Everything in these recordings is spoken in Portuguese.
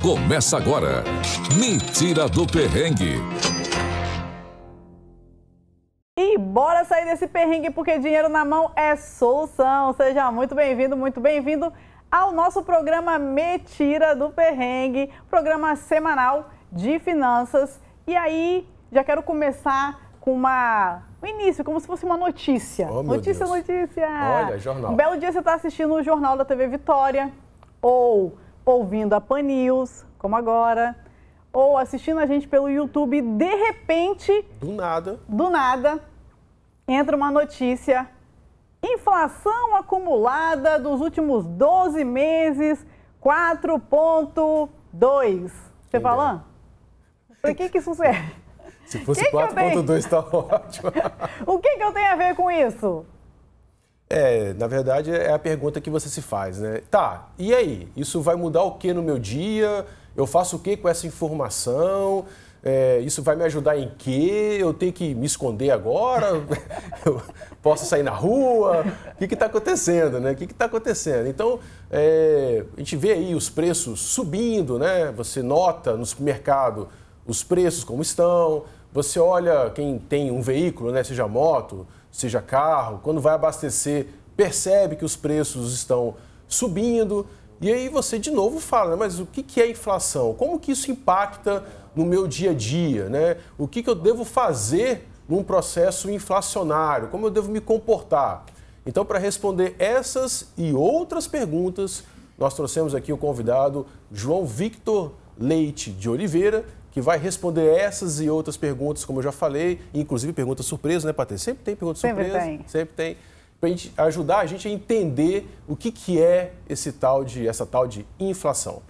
Começa agora. Me Tira do Perrengue. E bora sair desse perrengue, porque dinheiro na mão é solução. Seja muito bem-vindo ao nosso programa Me Tira do Perrengue, programa semanal de finanças. E aí, já quero começar com o início, como se fosse uma notícia. Oh, notícia! Olha, jornal. Um belo dia você está assistindo o Jornal da TV Vitória, ou ouvindo a Pan News, como agora, ou assistindo a gente pelo YouTube, de repente... Do nada, entra uma notícia: inflação acumulada dos últimos 12 meses, 4,2. Você falando? Para que isso serve? Se fosse 4,2 está ótimo. O que eu tenho a ver com isso? Na verdade, é a pergunta que você se faz, né? Tá, e aí? Isso vai mudar o que no meu dia? Eu faço o que com essa informação? Isso vai me ajudar em quê? Eu tenho que me esconder agora? Eu posso sair na rua? O que está acontecendo, né? O que está acontecendo? Então, a gente vê aí os preços subindo, né? Você nota no supermercado os preços como estão. Você olha quem tem um veículo, né? Seja moto, seja carro, quando vai abastecer, percebe que os preços estão subindo. E aí você de novo fala, né? Mas o que é inflação? Como que isso impacta no meu dia a dia, né? O que eu devo fazer num processo inflacionário? Como eu devo me comportar? Então, para responder essas e outras perguntas, nós trouxemos aqui o convidado João Victor Leite de Oliveira, que vai responder essas e outras perguntas, como eu já falei, inclusive perguntas surpresas, né, Patrícia? Sempre tem perguntas surpresas. Sempre tem. Para ajudar a gente a entender o que é essa tal de inflação.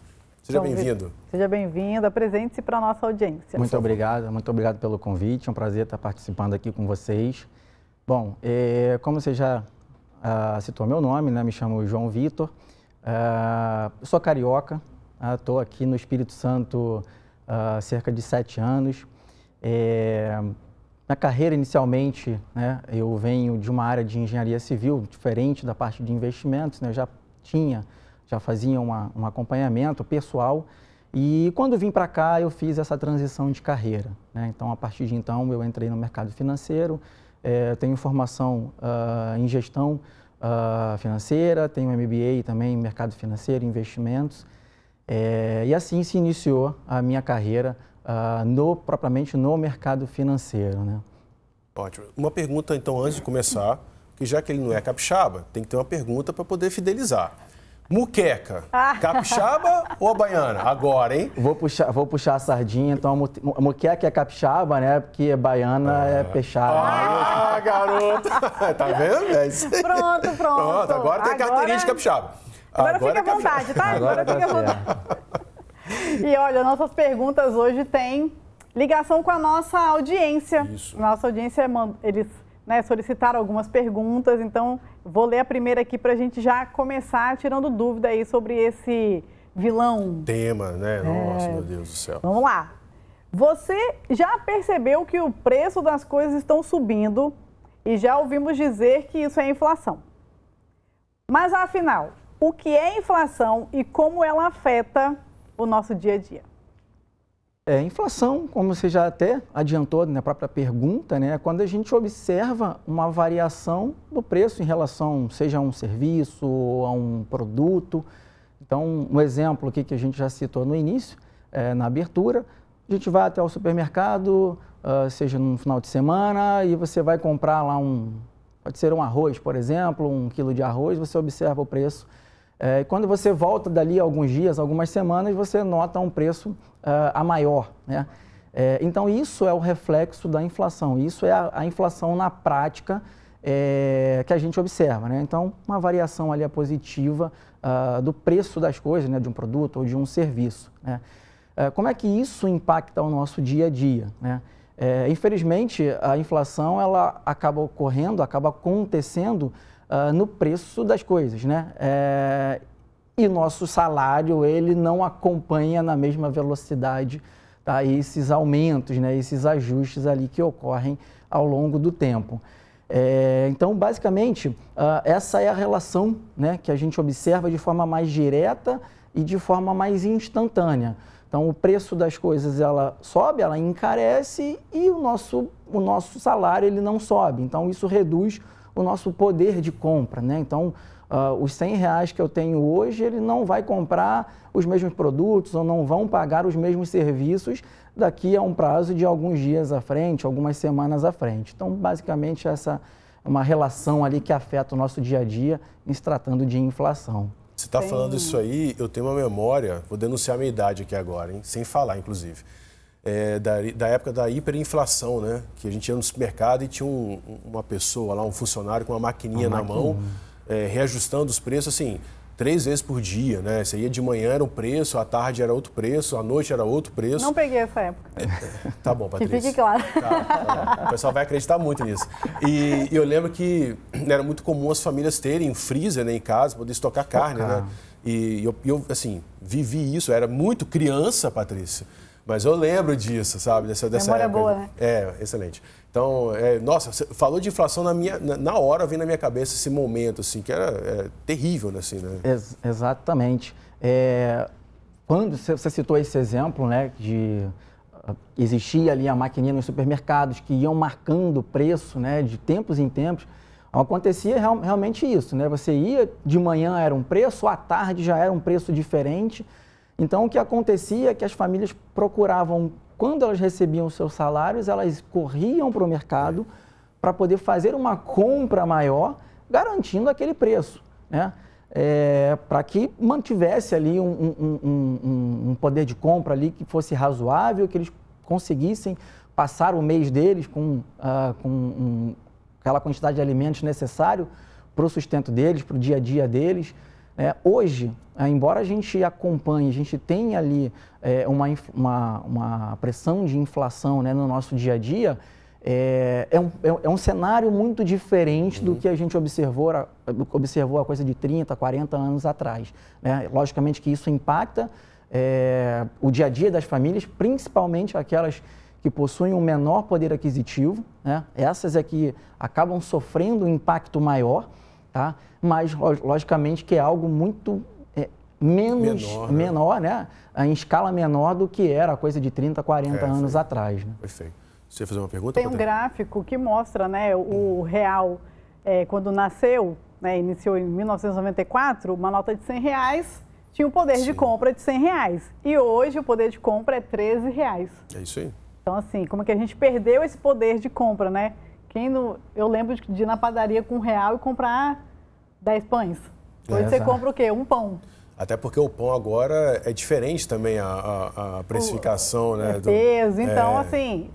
Seja bem-vindo. Seja bem-vindo, apresente-se para a nossa audiência. Muito obrigado pelo convite, é um prazer estar participando aqui com vocês. Bom, como você já citou meu nome, né, me chamo João Victor, sou carioca, estou aqui no Espírito Santo há cerca de 7 anos. Na carreira, inicialmente, né, eu venho de uma área de engenharia civil, diferente da parte de investimentos, né, eu já fazia um acompanhamento pessoal e quando vim para cá eu fiz essa transição de carreira, né? Então, a partir de então, eu entrei no mercado financeiro, tenho formação em gestão financeira, tenho MBA também em mercado financeiro, investimentos, e assim se iniciou a minha carreira propriamente no mercado financeiro, né? Ótimo. Uma pergunta, então, antes de começar, que já que ele não é capixaba, tem que ter uma pergunta para poder fidelizar. Muqueca, capixaba ou a baiana? Agora, hein? Vou puxar a sardinha, então a muqueca é capixaba, né? Porque baiana é peixada. Garoto! Tá vendo? É isso aí. Pronto. Agora tem carteirinha de capixaba. Agora fica à vontade, tá? Agora fica à vontade. E olha, nossas perguntas hoje têm ligação com a nossa audiência. Isso. Nossa audiência, eles solicitaram algumas perguntas, então vou ler a primeira aqui para a gente já começar tirando dúvida aí sobre esse vilão. Tema, né? Nossa, meu Deus do céu. Vamos lá. Você já percebeu que o preço das coisas estão subindo e já ouvimos dizer que isso é inflação. Mas afinal, o que é inflação e como ela afeta o nosso dia a dia? Inflação, como você já até adiantou na própria pergunta, né, é quando a gente observa uma variação do preço em relação, seja a um serviço ou a um produto. Então, um exemplo aqui que a gente já citou no início, na abertura, a gente vai até o supermercado, seja no final de semana, e você vai comprar lá pode ser um arroz, por exemplo, 1 quilo de arroz, você observa o preço. E quando você volta dali alguns dias, algumas semanas, você nota um preço a maior, né? Então, isso é o reflexo da inflação. Isso é a inflação na prática que a gente observa, né? Então, uma variação ali positiva do preço das coisas, né? De um produto ou de um serviço, né? Como é que isso impacta o nosso dia a dia, né? Infelizmente, a inflação ela acaba acontecendo no preço das coisas, né? E nosso salário ele não acompanha na mesma velocidade, tá? Esses aumentos, né? Esses ajustes ali que ocorrem ao longo do tempo. Então, basicamente, essa é a relação, né, que a gente observa de forma mais direta e de forma mais instantânea. Então, o preço das coisas ela sobe, ela encarece e o nosso salário ele não sobe. Então, isso reduz o nosso poder de compra, né? Então, os R$100 que eu tenho hoje, ele não vai comprar os mesmos produtos ou não vão pagar os mesmos serviços daqui a um prazo de alguns dias à frente, algumas semanas à frente. Então, basicamente, essa é uma relação ali que afeta o nosso dia a dia em se tratando de inflação. Você está falando isso aí, eu tenho uma memória, vou denunciar a minha idade aqui agora, hein? Sem falar, inclusive. Da época da hiperinflação, né? Que a gente ia no supermercado e tinha uma pessoa lá, um funcionário com uma maquininha na mão, reajustando os preços, assim, 3 vezes por dia, né? Você ia de manhã era um preço, à tarde era outro preço, à noite era outro preço. Não peguei essa época. Tá bom, Patrícia. Que fique claro. Tá bom. O pessoal vai acreditar muito nisso. E eu lembro que era muito comum as famílias terem um freezer, né, em casa, poder estocar carne, né? E eu, assim, vivi isso, eu era muito criança, Patrícia, mas eu lembro disso, sabe? Dessa Memória época. boa, né? Excelente. Então, nossa, você falou de inflação na hora, veio na minha cabeça esse momento, assim, que era terrível, né? Assim, né? Exatamente. Quando você citou esse exemplo, né, de existia ali a maquininha nos supermercados que iam marcando o preço, né, de tempos em tempos, acontecia realmente isso, né? Você ia, de manhã era um preço, à tarde já era um preço diferente. Então, o que acontecia é que as famílias procuravam, quando elas recebiam os seus salários, elas corriam para o mercado para poder fazer uma compra maior, garantindo aquele preço, né? Para que mantivesse ali um poder de compra ali que fosse razoável, que eles conseguissem passar o mês deles com aquela quantidade de alimentos necessário para o sustento deles, para o dia a dia deles. Hoje, embora a gente acompanhe, a gente tenha ali uma pressão de inflação, né, no nosso dia a dia, é um cenário muito diferente do que a gente observou a coisa de 30, 40 anos atrás, né? Logicamente que isso impacta o dia a dia das famílias, principalmente aquelas que possuem um menor poder aquisitivo, né? Essas é que acabam sofrendo um impacto maior, tá? Mas, logicamente, que é algo muito menor, né? Em escala menor do que era a coisa de 30, 40 anos atrás. Né? Perfeito. Você ia fazer uma pergunta? Tem um gráfico que mostra, né, o real, quando nasceu, né, iniciou em 1994, uma nota de R$100 tinha um poder de compra de R$100. E hoje o poder de compra é R$13. É isso aí. Então, assim, como é que a gente perdeu esse poder de compra, né? Eu lembro de ir na padaria com R$1 e comprar 10 pães. Hoje você compra o quê? Um pão. Até porque o pão agora é diferente também a precificação, né? Peso. Então, assim,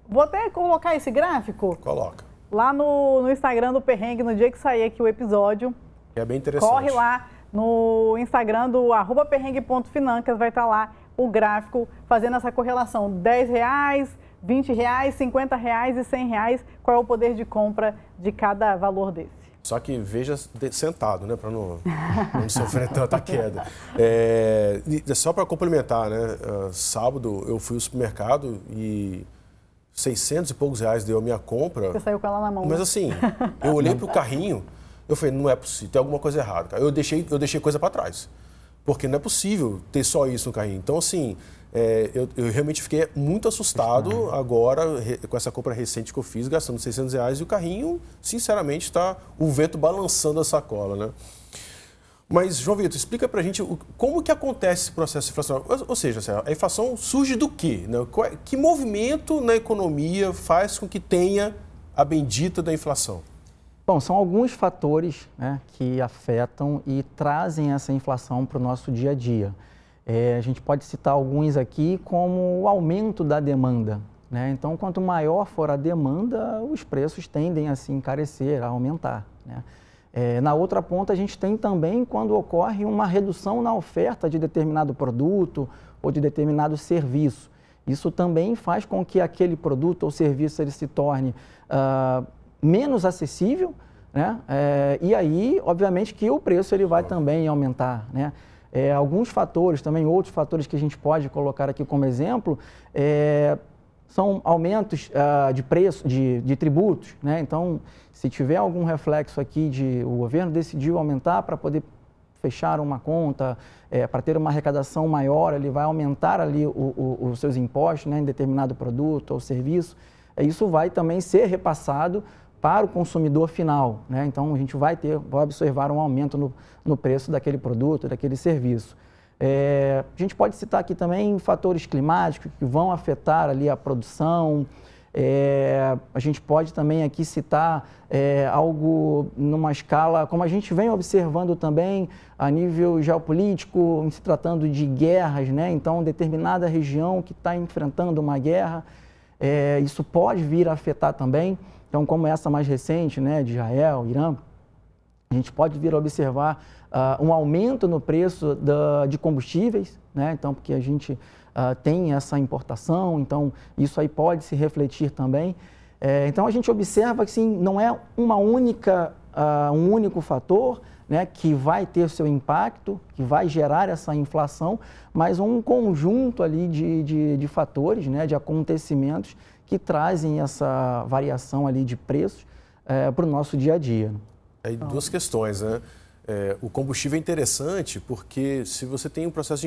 vou até colocar esse gráfico. Coloca. Lá no Instagram do Perrengue, no dia que sair aqui o episódio. É bem interessante. Corre lá no Instagram do @perrengue.financas, vai estar lá o gráfico fazendo essa correlação. R$10, R$20, R$50 e R$100. Qual é o poder de compra de cada valor desse? Só que veja sentado, né, para não sofrer tanta queda. Só para complementar, né, sábado eu fui ao supermercado e 600 e poucos reais deu a minha compra. Você saiu com ela na mão. Mas assim, eu olhei para o carrinho, eu falei, não é possível, tem alguma coisa errada. Eu deixei coisa para trás, porque não é possível ter só isso no carrinho. Então, assim, eu realmente fiquei muito assustado agora com essa compra recente que eu fiz, gastando R$600 e o carrinho, sinceramente, está o vento balançando a sacola, né? Mas, João Vitor, explica pra gente como que acontece esse processo inflacionário. Ou seja, a inflação surge do quê? Né? Que movimento na economia faz com que tenha a bendita da inflação? Bom, são alguns fatores, né, que afetam e trazem essa inflação para o nosso dia a dia. A gente pode citar alguns aqui, como o aumento da demanda, né? Então, quanto maior for a demanda, os preços tendem a se encarecer, a aumentar, né? Na outra ponta, a gente tem também quando ocorre uma redução na oferta de determinado produto ou de determinado serviço. Isso também faz com que aquele produto ou serviço ele se torne menos acessível, né? E aí, obviamente, que o preço ele vai também aumentar, né? Alguns fatores, também outros fatores que a gente pode colocar aqui como exemplo, são aumentos de preço, de tributos, né? Então, se tiver algum reflexo aqui o governo decidiu aumentar para poder fechar uma conta, para ter uma arrecadação maior, ele vai aumentar ali os seus impostos, né, em determinado produto ou serviço. Isso vai também ser repassado para o consumidor final, né? Então, a gente vai observar um aumento no preço daquele produto, daquele serviço. A gente pode citar aqui também fatores climáticos que vão afetar ali a produção. A gente pode também aqui citar algo numa escala, como a gente vem observando também a nível geopolítico, em se tratando de guerras, né? Então, determinada região que está enfrentando uma guerra, isso pode vir a afetar também. Então, como essa mais recente, né, de Israel, Irã, a gente pode vir a observar um aumento no preço de combustíveis, né? Então, porque a gente tem essa importação, então isso aí pode se refletir também. Então, a gente observa que, sim, não é um único fator, né, que vai ter seu impacto, que vai gerar essa inflação, mas um conjunto ali de fatores, né, de acontecimentos que trazem essa variação ali de preços para o nosso dia a dia. Aí duas questões, né? O combustível é interessante porque se você tem um processo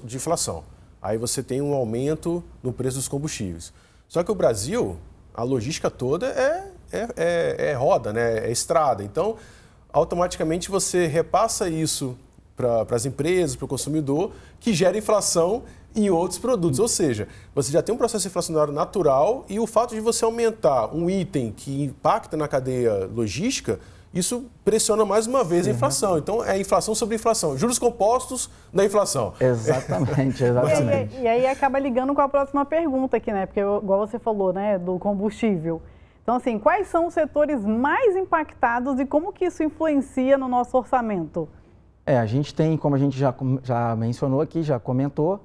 de inflação, aí você tem um aumento no preço dos combustíveis. Só que o Brasil, a logística toda é roda, né? É estrada. Então, automaticamente você repassa isso para as empresas, para o consumidor, que gera inflação em outros produtos. Ou seja, você já tem um processo inflacionário natural e o fato de você aumentar um item que impacta na cadeia logística, isso pressiona mais uma vez a inflação. Então, é inflação sobre inflação. Juros compostos da inflação. Exatamente, exatamente. E aí acaba ligando com a próxima pergunta aqui, né? Porque, igual você falou, né, do combustível. Então, assim, quais são os setores mais impactados e como que isso influencia no nosso orçamento? A gente tem, como a gente já mencionou aqui, já comentou,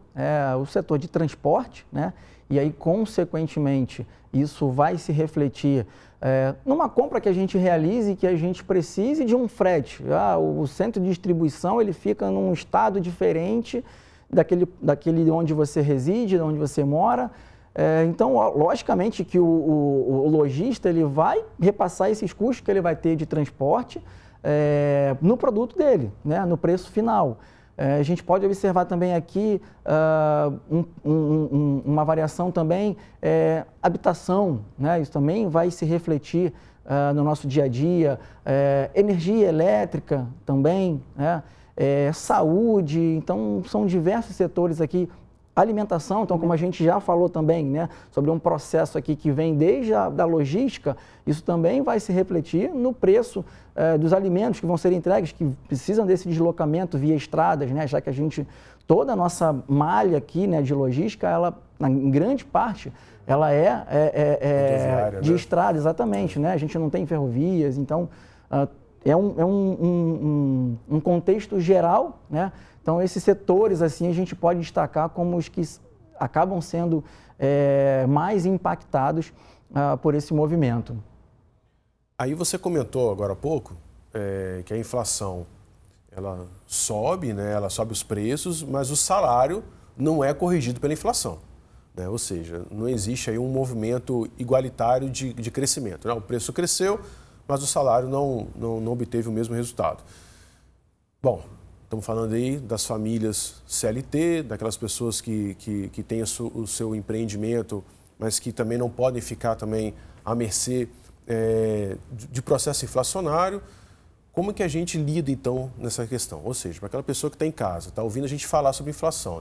o setor de transporte, né? E aí, consequentemente, isso vai se refletir numa compra que a gente realize e que a gente precise de um frete. O centro de distribuição, ele fica num estado diferente daquele onde você reside, onde você mora. Então, logicamente que o lojista ele vai repassar esses custos que ele vai ter de transporte no produto dele, né, no preço final. A gente pode observar também aqui uma variação também, habitação, né, isso também vai se refletir no nosso dia a dia, energia elétrica também, né, saúde, então são diversos setores aqui. Alimentação, então, como a gente já falou também, né, sobre um processo aqui que vem desde da logística, isso também vai se refletir no preço dos alimentos que vão ser entregues, que precisam desse deslocamento via estradas, né, já que toda a nossa malha aqui, né, de logística, ela, em grande parte, ela de estrada, exatamente, né, a gente não tem ferrovias, então, é um contexto geral, né? Então, esses setores, assim, a gente pode destacar como os que acabam sendo mais impactados por esse movimento. Aí você comentou agora há pouco que a inflação, ela sobe, né? Ela sobe os preços, mas o salário não é corrigido pela inflação, né? Ou seja, não existe aí um movimento igualitário de crescimento, né? O preço cresceu, mas o salário não obteve o mesmo resultado. Bom, estamos falando aí das famílias CLT, daquelas pessoas que têm o seu empreendimento, mas que também não podem ficar também à mercê de processo inflacionário. Como que a gente lida, então, nessa questão? Ou seja, para aquela pessoa que está em casa, está ouvindo a gente falar sobre inflação,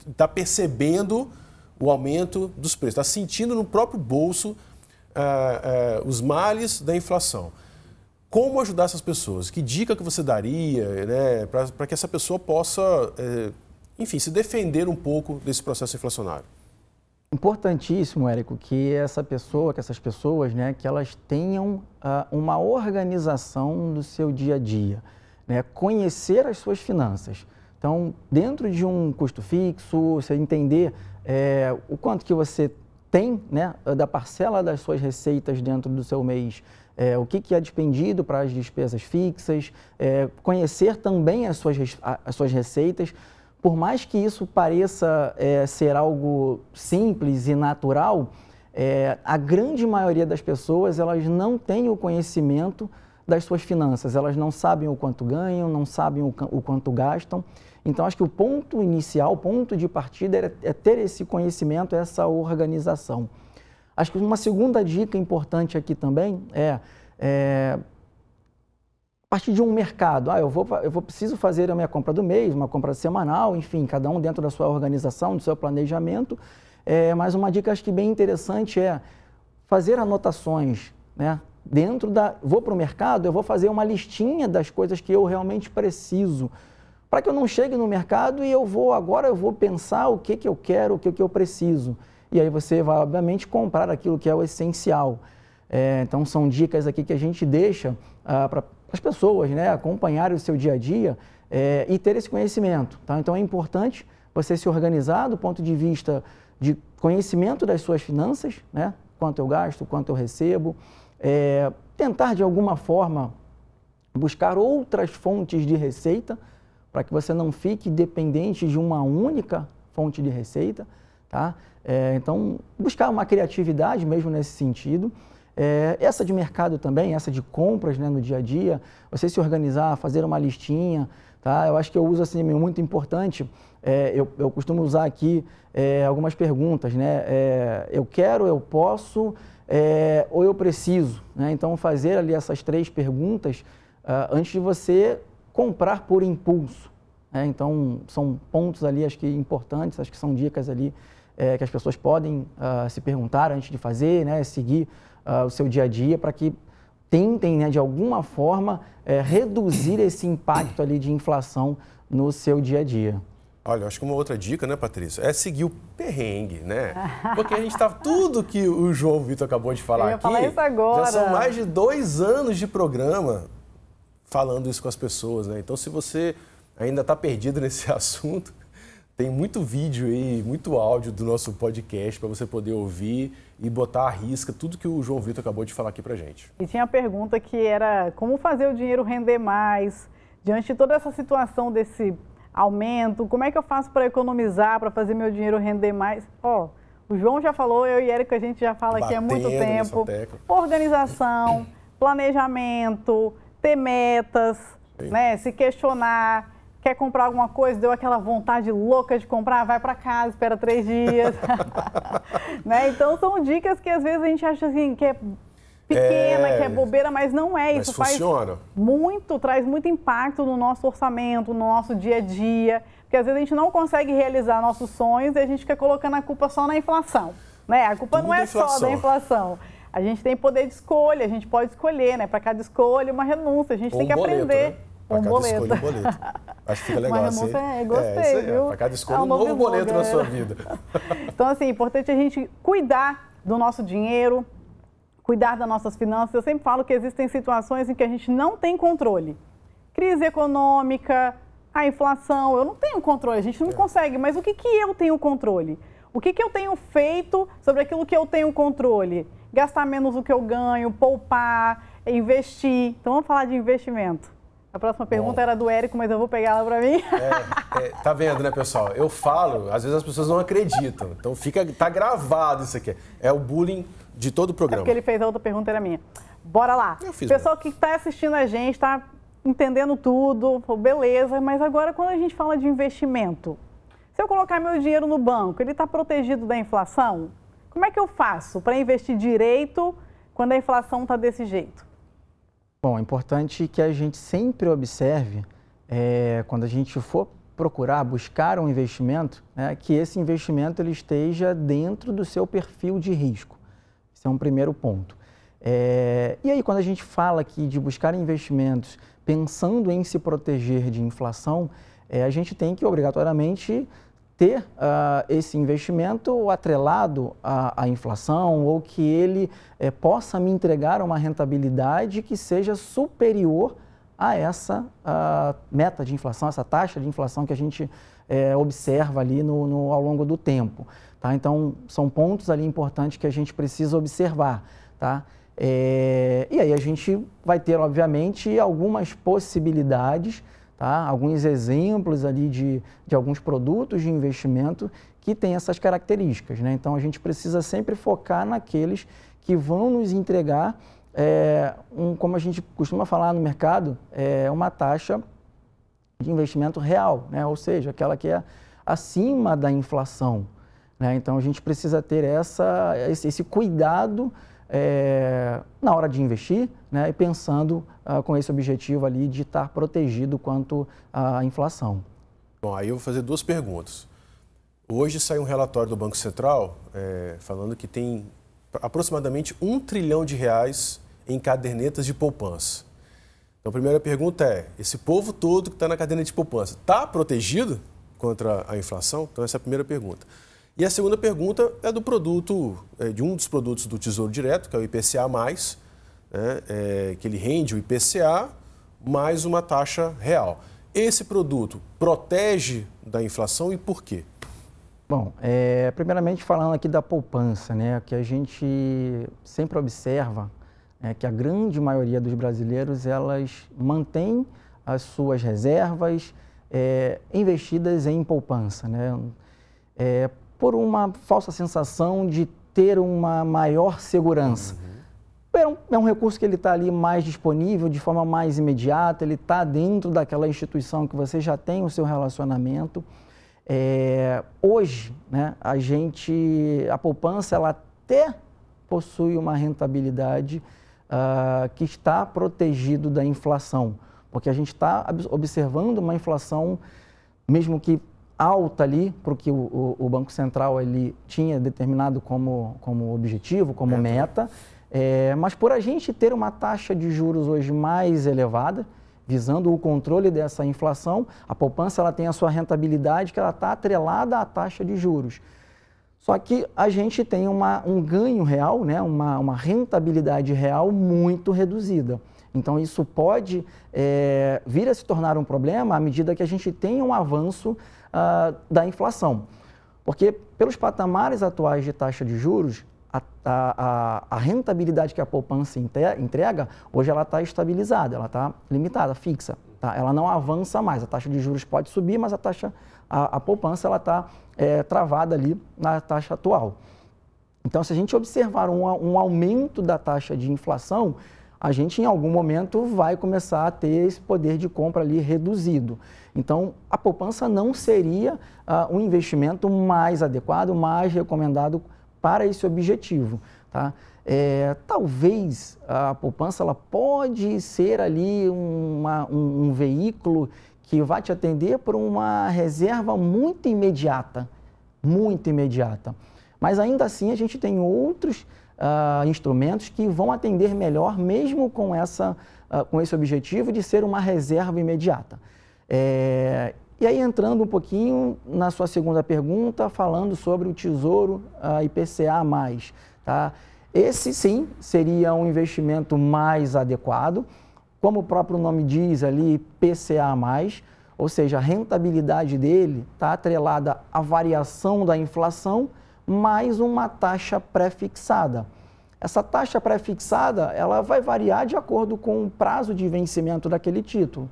está percebendo o aumento dos preços, está sentindo no próprio bolso os males da inflação. Como ajudar essas pessoas? Que dica que você daria, né, para que essa pessoa possa, enfim, se defender um pouco desse processo inflacionário? Importantíssimo, Érico, que essas pessoas, né, que elas tenham uma organização do seu dia a dia, né, conhecer as suas finanças. Então, dentro de um custo fixo, você entender o quanto que você tem, né, da parcela das suas receitas dentro do seu mês, o que é despendido para as despesas fixas, conhecer também as suas receitas. Por mais que isso pareça ser algo simples e natural, a grande maioria das pessoas elas não tem o conhecimento das suas finanças. Elas não sabem o quanto ganham, não sabem o quanto gastam. Então, acho que o ponto inicial, o ponto de partida é ter esse conhecimento, essa organização. Acho que uma segunda dica importante aqui também é a partir de um mercado. Eu preciso fazer a minha compra do mês, uma compra semanal, enfim, cada um dentro da sua organização, do seu planejamento. Mas uma dica acho que bem interessante é fazer anotações, né? Vou para o mercado, eu vou fazer uma listinha das coisas que eu realmente preciso, para que eu não chegue no mercado e agora eu vou pensar o que eu quero, o que eu preciso. E aí você vai, obviamente, comprar aquilo que é o essencial. Então, são dicas aqui que a gente deixa para as pessoas, né, acompanharem o seu dia a dia e ter esse conhecimento. Tá? Então, é importante você se organizar do ponto de vista de conhecimento das suas finanças, né? Quanto eu gasto, quanto eu recebo. Tentar, de alguma forma, buscar outras fontes de receita, para que você não fique dependente de uma única fonte de receita. Tá? Então, buscar uma criatividade mesmo nesse sentido. Essa de mercado também, essa de compras, né, no dia a dia, você se organizar, fazer uma listinha. Tá? Eu acho que eu uso assim, muito importante, eu costumo usar aqui algumas perguntas, né? Eu quero, eu posso ou eu preciso. Né? Então, fazer ali essas 3 perguntas antes de você comprar por impulso. Né? Então, são pontos ali, acho que importantes, acho que são dicas ali que as pessoas podem se perguntar antes de fazer, né? Seguir o seu dia a dia para que tentem, né, de alguma forma, reduzir esse impacto ali de inflação no seu dia a dia. Olha, acho que uma outra dica, né, Patrícia, é seguir o perrengue, né? Porque a gente tá tudo que o João Vitor acabou de falar aqui. Falar isso agora. Já são mais de 2 anos de programa falando isso com as pessoas, né? Então, se você ainda está perdido nesse assunto, tem muito vídeo aí, muito áudio do nosso podcast para você poder ouvir e botar à risca tudo que o João Vitor acabou de falar aqui pra gente. E tinha a pergunta que era como fazer o dinheiro render mais diante de toda essa situação desse aumento, como é que eu faço para economizar, para fazer meu dinheiro render mais? O João já falou, eu e Érico, a gente já fala aqui há muito tempo. Organização, planejamento, ter metas, né? Se questionar, quer comprar alguma coisa, deu aquela vontade louca de comprar, vai para casa, espera 3 dias. Né? Então, são dicas que às vezes a gente acha assim, que é pequena, que é bobeira, mas não é. Isso funciona. Traz muito impacto no nosso orçamento, no nosso dia a dia, porque às vezes a gente não consegue realizar nossos sonhos e a gente fica colocando a culpa só na inflação. Né? A culpa não é só da inflação. A gente tem poder de escolha, a gente pode escolher, né? Para cada escolha, uma renúncia, a gente tem que aprender. Né? Para cada escolha, um boleto. Acho que fica legal assim. Gostei, viu? Para cada escolha, um novo boleto na sua vida. Então, assim, é importante a gente cuidar do nosso dinheiro, cuidar das nossas finanças. Eu sempre falo que existem situações em que a gente não tem controle. Crise econômica, a inflação, eu não tenho controle, a gente não consegue. Mas o que eu tenho controle? O que eu tenho feito sobre aquilo que eu tenho controle? Gastar menos do que eu ganho, poupar, investir. Então, vamos falar de investimento. A próxima pergunta era do Érico, mas eu vou pegar ela para mim. Tá vendo, né, pessoal? Eu falo, às vezes as pessoas não acreditam. Então, tá gravado isso aqui. É o bullying de todo o programa. Porque ele fez a outra pergunta, era minha. Bora lá. Pessoal que está assistindo a gente, está entendendo tudo, beleza, mas agora quando a gente fala de investimento, se eu colocar meu dinheiro no banco, ele está protegido da inflação? Como é que eu faço para investir direito quando a inflação está desse jeito? Bom, é importante que a gente sempre observe, quando a gente for buscar um investimento, né, que esse investimento ele esteja dentro do seu perfil de risco. Esse é um primeiro ponto. E aí, quando a gente fala aqui de buscar investimentos pensando em se proteger de inflação, a gente tem que obrigatoriamente ter esse investimento atrelado à inflação ou que ele possa me entregar uma rentabilidade que seja superior a essa meta de inflação, essa taxa de inflação que a gente observa ali ao longo do tempo. Tá? Então, são pontos ali importantes que a gente precisa observar. Tá? E aí a gente vai ter, obviamente, algumas possibilidades, tá? Alguns exemplos ali de alguns produtos de investimento que têm essas características, né? Então, a gente precisa sempre focar naqueles que vão nos entregar como a gente costuma falar no mercado, uma taxa de investimento real, né? Ou seja, aquela que é acima da inflação, né? Então, a gente precisa ter esse cuidado na hora de investir, né? E pensando com esse objetivo ali de estar protegido quanto à inflação. Bom, aí eu vou fazer duas perguntas. Hoje saiu um relatório do Banco Central falando que tem aproximadamente R$1 trilhão em cadernetas de poupança. Então, a primeira pergunta é, esse povo todo que está na caderneta de poupança, está protegido contra a inflação? Então, essa é a primeira pergunta. E a segunda pergunta é do produto, de um dos produtos do Tesouro Direto, que é o IPCA+, né, que ele rende o IPCA mais uma taxa real. Esse produto protege da inflação e por quê? Bom, primeiramente falando aqui da poupança, né, que a gente sempre observa que a grande maioria dos brasileiros, elas mantêm as suas reservas investidas em poupança, né, por uma falsa sensação de ter uma maior segurança. É um recurso que ele está ali mais disponível, de forma mais imediata, ele está dentro daquela instituição que você já tem o seu relacionamento. Hoje, né, a poupança, ela até possui uma rentabilidade que está protegido da inflação, porque a gente está observando uma inflação, mesmo que alta ali, porque o Banco Central ele tinha determinado como objetivo, como meta, mas por a gente ter uma taxa de juros hoje mais elevada, visando o controle dessa inflação, a poupança ela tem a sua rentabilidade que ela está atrelada à taxa de juros. Só que a gente tem um ganho real, né, uma rentabilidade real muito reduzida. Então, isso pode vir a se tornar um problema à medida que a gente tem um avanço da inflação. Porque, pelos patamares atuais de taxa de juros, a rentabilidade que a poupança entrega, hoje ela está estabilizada, ela está limitada, fixa. Tá? Ela não avança mais, a taxa de juros pode subir, mas a poupança está travada ali na taxa atual. Então, se a gente observar um aumento da taxa de inflação, a gente em algum momento vai começar a ter esse poder de compra ali reduzido. Então, a poupança não seria um investimento mais adequado, mais recomendado para esse objetivo. Tá? Talvez a poupança ela pode ser ali um veículo que vai te atender por uma reserva muito imediata. Mas ainda assim a gente tem outros instrumentos que vão atender melhor, mesmo com esse objetivo de ser uma reserva imediata. E aí, entrando um pouquinho na sua segunda pergunta, falando sobre o Tesouro IPCA+, tá? Esse, sim, seria um investimento mais adequado, como o próprio nome diz ali, IPCA+, ou seja, a rentabilidade dele está atrelada à variação da inflação, mais uma taxa pré-fixada. Essa taxa pré-fixada, ela vai variar de acordo com o prazo de vencimento daquele título.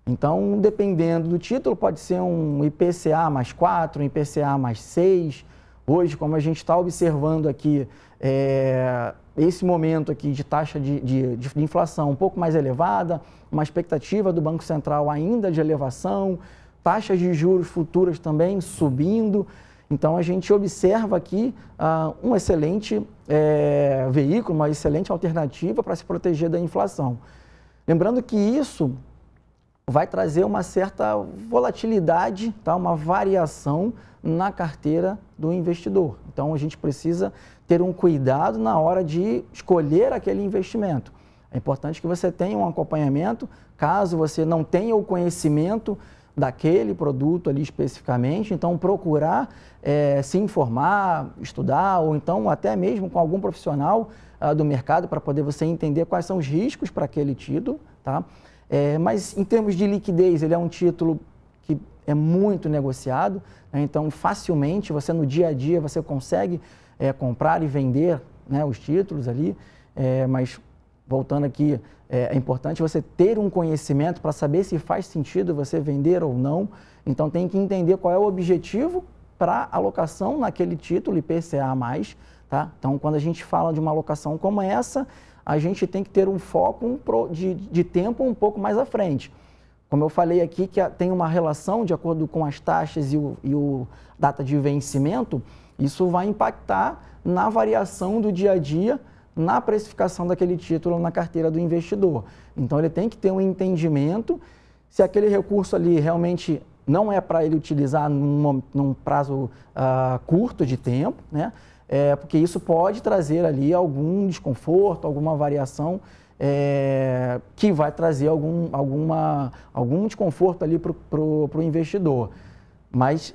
Então, dependendo do título, pode ser um IPCA mais 4, um IPCA mais 6. Hoje, como a gente está observando aqui, esse momento aqui de taxa de inflação um pouco mais elevada, uma expectativa do Banco Central ainda de elevação, taxas de juros futuras também subindo. Então, a gente observa aqui um excelente veículo, uma excelente alternativa para se proteger da inflação. Lembrando que isso vai trazer uma certa volatilidade, tá? Uma variação na carteira do investidor. Então, a gente precisa ter um cuidado na hora de escolher aquele investimento. É importante que você tenha um acompanhamento, caso você não tenha o conhecimento daquele produto ali especificamente, então procurar se informar, estudar, ou então até mesmo com algum profissional do mercado para poder você entender quais são os riscos para aquele título, tá? Mas em termos de liquidez, ele é um título que é muito negociado, né? Então facilmente você no dia a dia você consegue comprar e vender, né, os títulos ali, mas voltando aqui, é importante você ter um conhecimento para saber se faz sentido você vender ou não. Então tem que entender qual é o objetivo para alocação naquele título IPCA+, tá? Então quando a gente fala de uma alocação como essa, a gente tem que ter um foco de tempo um pouco mais à frente. Como eu falei aqui, que tem uma relação de acordo com as taxas e o data de vencimento, isso vai impactar na variação do dia a dia, na precificação daquele título na carteira do investidor. Então, ele tem que ter um entendimento se aquele recurso ali realmente não é para ele utilizar num prazo curto de tempo, né? Porque isso pode trazer ali algum desconforto, alguma variação que vai trazer algum desconforto ali para o investidor. Mas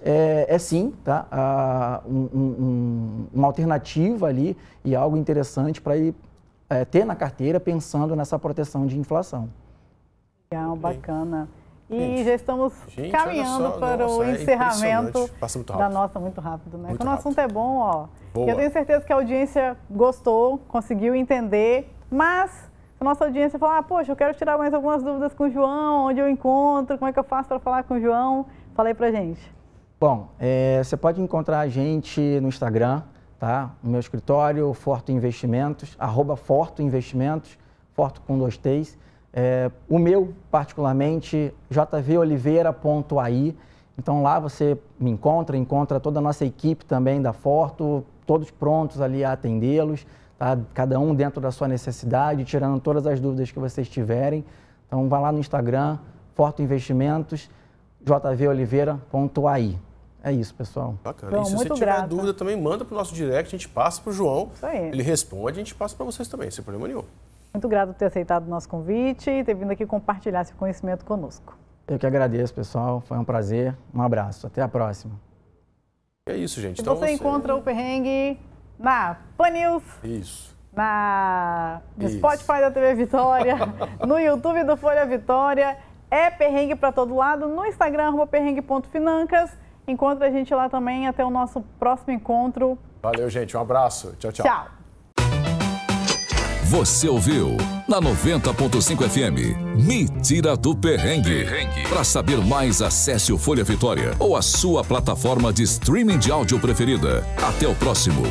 sim, tá? Uma alternativa ali e algo interessante para ele ter na carteira pensando nessa proteção de inflação. Legal, bacana. E já estamos caminhando para o encerramento da nossa, muito rápido, né? Quando o assunto é bom, ó. Eu tenho certeza que a audiência gostou, conseguiu entender, mas a nossa audiência falar, poxa, eu quero tirar mais algumas dúvidas com o João, onde eu encontro, como é que eu faço para falar com o João? Fala aí pra gente. Bom, você pode encontrar a gente no Instagram, tá? No meu escritório, Forto Investimentos, @FortoInvestimentos, Forto com 2 T's. O meu, particularmente, jvoliveira.ai. Então lá você me encontra toda a nossa equipe também da Forto, todos prontos ali a atendê-los, tá? Cada um dentro da sua necessidade, tirando todas as dúvidas que vocês tiverem. Então vai lá no Instagram, Forto Investimentos, jvoliveira.ai. É isso, pessoal. Bacana. E se você tiver dúvida também, manda para o nosso direct, a gente passa para o João, ele responde, a gente passa para vocês também, sem problema nenhum. Muito grato por ter aceitado o nosso convite e ter vindo aqui compartilhar seu conhecimento conosco. Eu que agradeço, pessoal. Foi um prazer. Um abraço. Até a próxima. É isso, gente. Então você encontra o Perrengue na Pan News. Isso. No Spotify da TV Vitória, no YouTube do Folha Vitória. É Perrengue para todo lado. No Instagram, @perrengue.financas. Encontra a gente lá também. Até o nosso próximo encontro. Valeu, gente. Um abraço. Tchau, tchau. Tchau. Você ouviu na 90.5 FM. Me Tira do Perrengue. Para saber mais, acesse o Folha Vitória ou a sua plataforma de streaming de áudio preferida. Até o próximo.